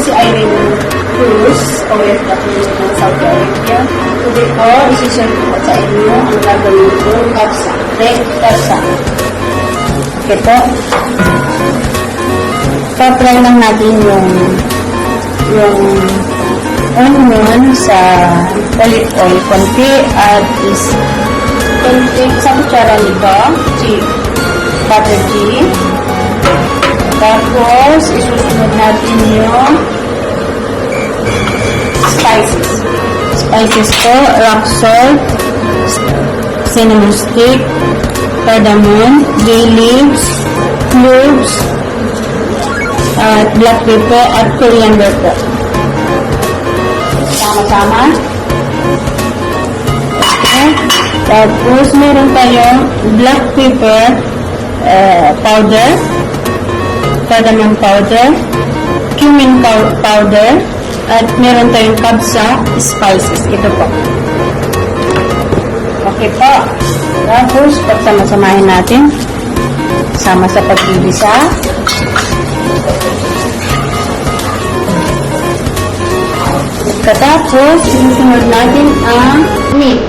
si Irene Cruz, OFW ng Saudi Arabia. Today po, isi-share ko sa inyo ang gagawin ko, red kapsa. Okay po. Pa-fry lang natin yung onion sa olive oil konti at isang kutsara nito butter ghee. Tapos isusunod natin yung spices po, rock salt, cinnamon stick, cardamom, bay leaves, cloves, at black pepper at coriander po. Sama-sama. Okay. Tapos meron tayong black pepper powder, cardamom powder, cumin powder, at meron tayong kapsa spices. Ito po. Okay po. Tapos pagsama-samahin natin sama sa paggigisa. Katapos, sinusunod natin ang meat.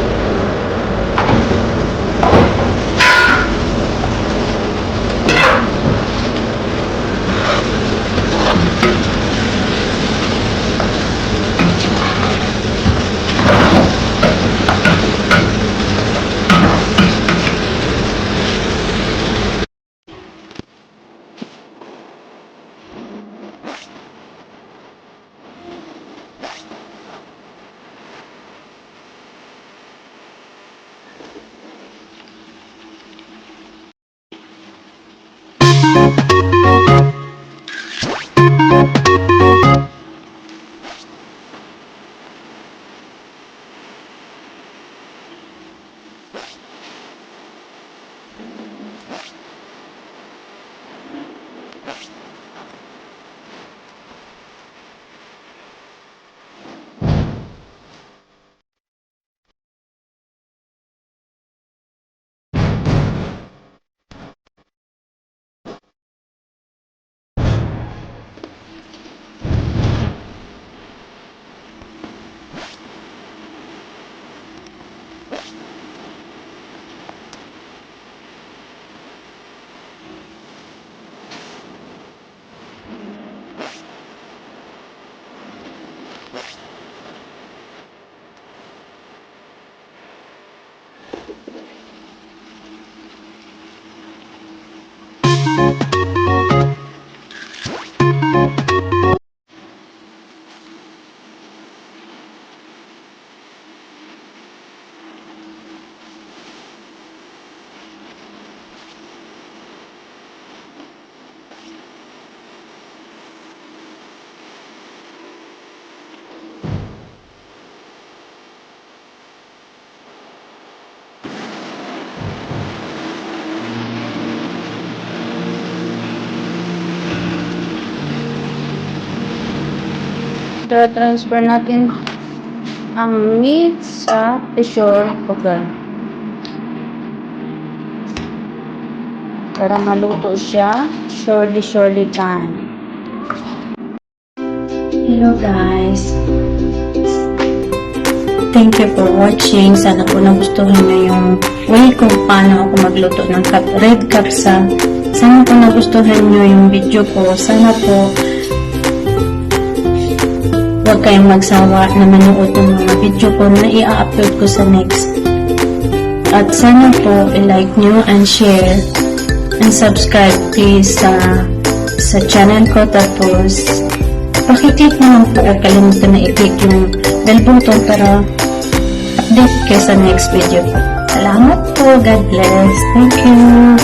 Transfer natin ang meat sa pressure cooker para maluto siya surely time. Hello guys, thank you for watching. Sana po nagustuhan nyo yung way kung paano ako magluto ng red kapsa. Sana po nagustuhan nyo yung video ko. Sana po huwag kayong magsawa na manood ng mga video ko na i-upload ko sa next. At sana po i-like nyo and share and subscribe please sa channel ko. Tapos pakiclick naman po, kalimutan na i-click yung bell button para update kayo sa next video po. Salamat po. God bless. Thank you.